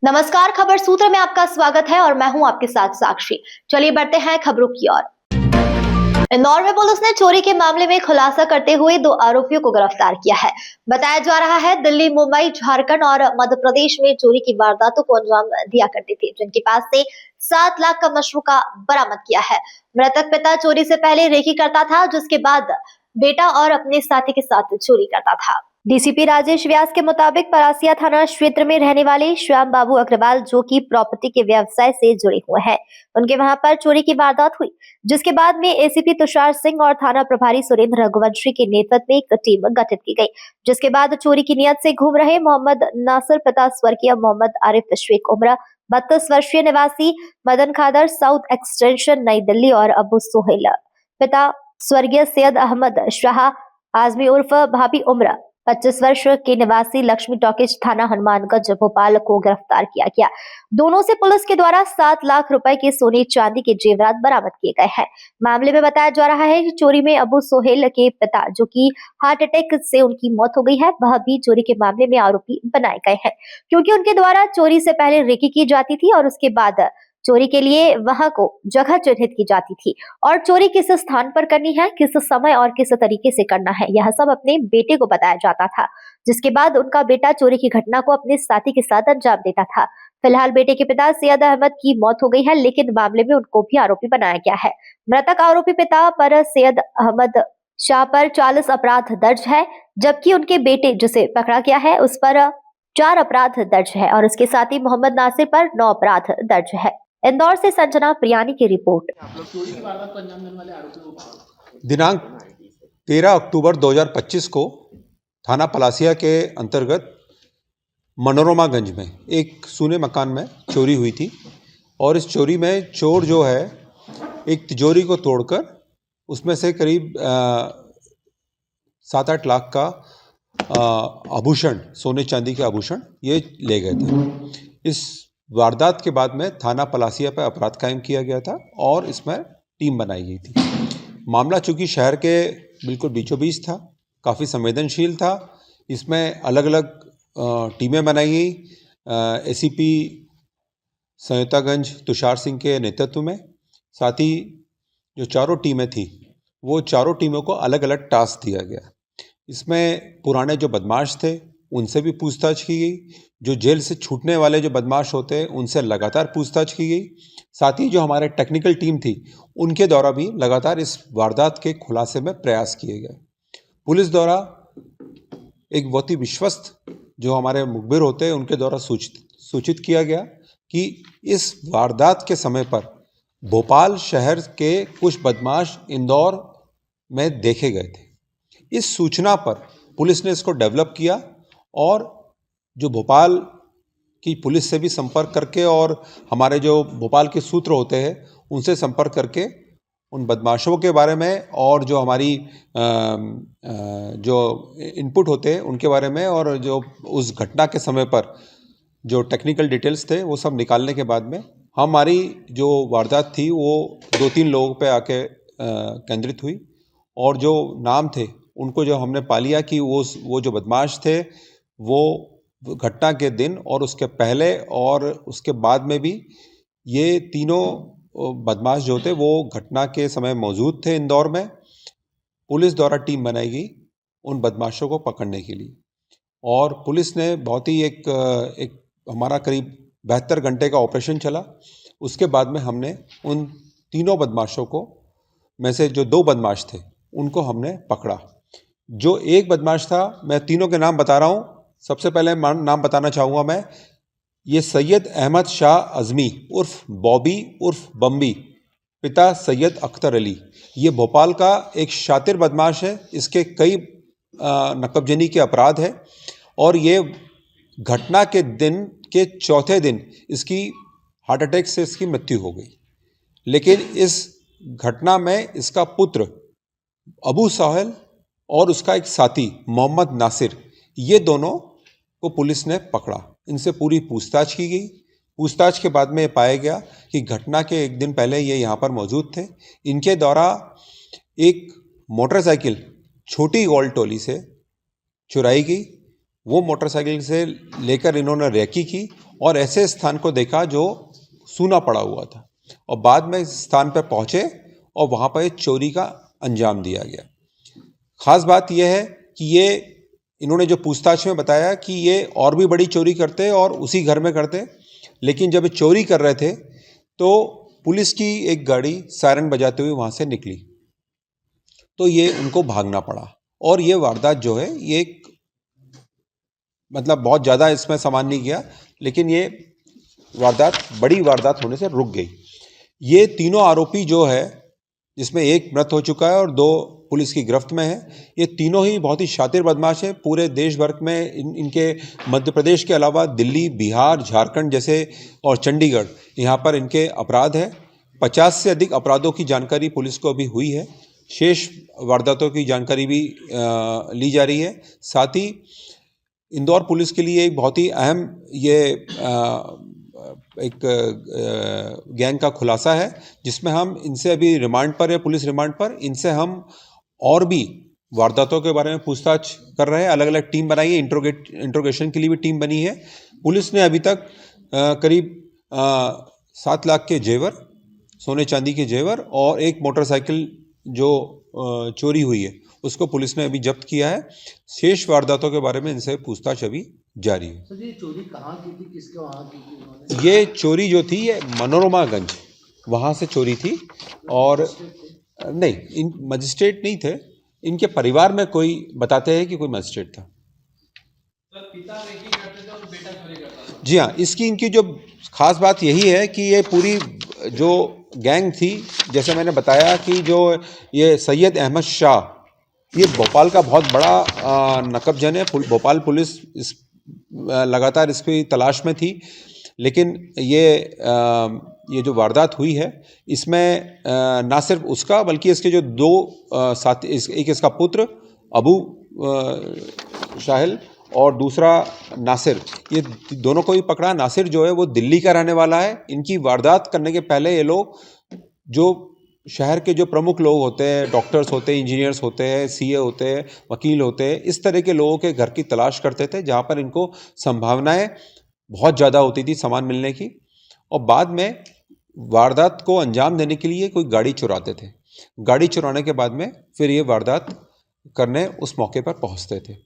नमस्कार, खबर सूत्र में आपका स्वागत है और मैं हूं आपके साथ साक्षी। चलिए बढ़ते हैं खबरों की ओर। इंदौर में पुलिस ने चोरी के मामले में खुलासा करते हुए 2 आरोपियों को गिरफ्तार किया है। बताया जा रहा है दिल्ली, मुंबई, झारखंड और मध्य प्रदेश में चोरी की वारदातों को अंजाम दिया करते थे, जिनके पास से 7 लाख का मशरूका बरामद किया है। मृतक पिता चोरी से पहले रेकी करता था, जिसके बाद बेटा और अपने साथी के साथ चोरी करता था। डीसीपी राजेश व्यास के मुताबिक परासिया थाना क्षेत्र में रहने वाले श्याम बाबू अग्रवाल, जो कि प्रॉपर्टी के व्यवसाय से जुड़े हुए हैं, उनके वहां पर चोरी की वारदात हुई, जिसके बाद में एसीपी तुषार सिंह और थाना प्रभारी सुरेंद्र रघुवंशी के नेतृत्व में एक टीम गठित की गई, जिसके बाद चोरी की नियत से घूम रहे मोहम्मद नासिर पिता स्वर्गीय मोहम्मद आरिफ शेख उम्र 32 वर्षीय निवासी मदन खादर साउथ एक्सटेंशन नई दिल्ली और अबू सोहेल पिता स्वर्गीय सैयद अहमद शाह आजमी उर्फ भाभी उम्र 25 वर्ष के निवासी लक्ष्मी टॉकीज थाना हनुमानगंज भोपाल को गिरफ्तार किया गया। दोनों से पुलिस के द्वारा 7 लाख रुपए के सोने चांदी के जेवरात बरामद किए गए हैं। मामले में बताया जा रहा है कि चोरी में अबू सोहेल के पिता, जो कि हार्ट अटैक से उनकी मौत हो गई है, वह भी चोरी के मामले में आरोपी बनाए गए हैं, क्योंकि उनके द्वारा चोरी से पहले रेकी की जाती थी और उसके बाद चोरी के लिए वहां को जगह चिन्हित की जाती थी और चोरी किस स्थान पर करनी है, किस समय और किस तरीके से करना है, यह सब अपने बेटे को बताया जाता था, जिसके बाद उनका बेटा चोरी की घटना को अपने साथी के साथ अंजाम देता था। फिलहाल बेटे के पिता सैयद अहमद की मौत हो गई है, लेकिन मामले में उनको भी आरोपी बनाया गया है। मृतक आरोपी पिता पर सैयद अहमद शाह पर 40 अपराध दर्ज है, जबकि उनके बेटे जिसे पकड़ा गया है उस पर 4 अपराध दर्ज है और उसके साथ ही मोहम्मद नासिर पर 9 अपराध दर्ज है। इंदौर से संजना प्रियानी की रिपोर्ट। दिनांक 13 अक्टूबर 2025 को थाना पलासिया के अंतर्गत मनोरमागंज में एक सूने मकान में चोरी हुई थी और इस चोरी में चोर जो है एक तिजोरी को तोड़कर उसमें से करीब 7-8 लाख का आभूषण, सोने चांदी के आभूषण ये ले गए थे। इस वारदात के बाद में थाना पलासिया पर अपराध कायम किया गया था और इसमें टीम बनाई गई थी। मामला चूंकि शहर के बिल्कुल बीचों बीच था, काफ़ी संवेदनशील था, इसमें अलग अलग टीमें बनाई गई। एसीपी संयुक्तागंज तुषार सिंह के नेतृत्व में, साथ ही जो चारों टीमें थी वो चारों टीमों को अलग अलग टास्क दिया गया। इसमें पुराने जो बदमाश थे उनसे भी पूछताछ की गई, जो जेल से छूटने वाले जो बदमाश होते हैं उनसे लगातार पूछताछ की गई, साथ ही जो हमारे टेक्निकल टीम थी उनके द्वारा भी लगातार इस वारदात के खुलासे में प्रयास किए गए। पुलिस द्वारा एक बहुत ही विश्वस्त जो हमारे मुखबिर होते हैं उनके द्वारा सूचित किया गया कि इस वारदात के समय पर भोपाल शहर के कुछ बदमाश इंदौर में देखे गए थे। इस सूचना पर पुलिस ने इसको डेवलप किया और जो भोपाल की पुलिस से भी संपर्क करके और हमारे जो भोपाल के सूत्र होते हैं उनसे संपर्क करके उन बदमाशों के बारे में और जो हमारी जो इनपुट होते हैं उनके बारे में और जो उस घटना के समय पर जो टेक्निकल डिटेल्स थे वो सब निकालने के बाद में हमारी जो वारदात थी वो 2-3 लोगों पे आके केंद्रित हुई और जो नाम थे उनको जो हमने पा लिया कि वो जो बदमाश थे वो घटना के दिन और उसके पहले और उसके बाद में भी ये तीनों बदमाश जो थे वो घटना के समय मौजूद थे इंदौर में। पुलिस द्वारा टीम बनाई गई उन बदमाशों को पकड़ने के लिए और पुलिस ने बहुत ही एक हमारा करीब 72 घंटे का ऑपरेशन चला। उसके बाद में हमने उन तीनों बदमाशों को में से जो 2 बदमाश थे उनको हमने पकड़ा। जो एक बदमाश था, मैं तीनों के नाम बता रहा हूँ। सबसे पहले नाम बताना चाहूँगा मैं, ये सैयद अहमद शाह अज़मी उर्फ बॉबी उर्फ बम्बी, पिता सैयद अख्तर अली। ये भोपाल का एक शातिर बदमाश है, इसके कई नकबजनी के अपराध है और ये घटना के दिन के चौथे दिन इसकी हार्ट अटैक से इसकी मृत्यु हो गई। लेकिन इस घटना में इसका पुत्र अबू सोहेल और उसका एक साथी मोहम्मद नासिर, ये दोनों को पुलिस ने पकड़ा। इनसे पूरी पूछताछ की गई। पूछताछ के बाद में पाया गया कि घटना के एक दिन पहले ये यहाँ पर मौजूद थे। इनके द्वारा एक मोटरसाइकिल छोटी गोलटोली से चुराई गई। वो मोटरसाइकिल से लेकर इन्होंने रेकी की और ऐसे स्थान को देखा जो सूना पड़ा हुआ था और बाद में इस स्थान पर पहुंचे और वहां पर चोरी का अंजाम दिया गया। खास बात यह है कि ये इन्होंने जो पूछताछ में बताया कि ये और भी बड़ी चोरी करते और उसी घर में करते, लेकिन जब चोरी कर रहे थे तो पुलिस की एक गाड़ी सायरन बजाते हुए वहां से निकली तो ये उनको भागना पड़ा और ये वारदात जो है ये मतलब बहुत ज़्यादा इसमें सामान नहीं गया, लेकिन ये वारदात बड़ी वारदात होने से रुक गई। ये तीनों आरोपी जो है, जिसमें एक मृत हो चुका है और 2 पुलिस की गिरफ्त में है, ये तीनों ही बहुत ही शातिर बदमाश हैं। पूरे देश भर में इनके मध्य प्रदेश के अलावा दिल्ली, बिहार, झारखंड जैसे और चंडीगढ़ यहाँ पर इनके अपराध है। 50 से अधिक अपराधों की जानकारी पुलिस को अभी हुई है। शेष वारदातों की जानकारी भी ली जा रही है। साथ ही इंदौर पुलिस के लिए एक बहुत ही अहम ये एक गैंग का खुलासा है, जिसमें हम इनसे अभी रिमांड पर है, पुलिस रिमांड पर, इनसे हम और भी वारदातों के बारे में पूछताछ कर रहे हैं। अलग अलग टीम बनाई है, इंट्रोगेशन के लिए भी टीम बनी है। पुलिस ने अभी तक करीब 7 लाख के जेवर, सोने चांदी के जेवर और एक मोटरसाइकिल जो चोरी हुई है उसको पुलिस ने अभी जब्त किया है। शेष वारदातों के बारे में इनसे पूछताछ अभी जारी है। सर ये चोरी कहाँ की थी, किसके वहाँ की थी उन्होंने? ये चोरी जो थी ये मनोरमागंज वहाँ से चोरी थी और नहीं, इन मजिस्ट्रेट नहीं थे, इनके परिवार में कोई बताते हैं कि कोई मजिस्ट्रेट था। पिता रेकी करते थे और बेटा चोरी करता था। जी हाँ, इसकी इनकी जो खास बात यही है कि ये पूरी जो गैंग थी, जैसे मैंने बताया कि जो ये सैयद अहमद शाह, ये भोपाल का बहुत बड़ा नकबजन है। भोपाल पुलिस इस लगातार इसकी तलाश में थी, लेकिन ये जो वारदात हुई है इसमें ना सिर्फ उसका बल्कि इसके जो 2 साथी, एक इसका पुत्र अबू शाहिल और दूसरा नासिर, ये दोनों को ही पकड़ा। नासिर जो है वो दिल्ली का रहने वाला है। इनकी वारदात करने के पहले ये लोग जो शहर के जो प्रमुख लोग होते हैं, डॉक्टर्स होते हैं, इंजीनियर्स होते हैं, सीए होते हैं, वकील होते हैं, इस तरह के लोगों के घर की तलाश करते थे जहाँ पर इनको संभावनाएं बहुत ज़्यादा होती थी सामान मिलने की, और बाद में वारदात को अंजाम देने के लिए कोई गाड़ी चुराते थे। गाड़ी चुराने के बाद में फिर ये वारदात करने उस मौके पर पहुँचते थे।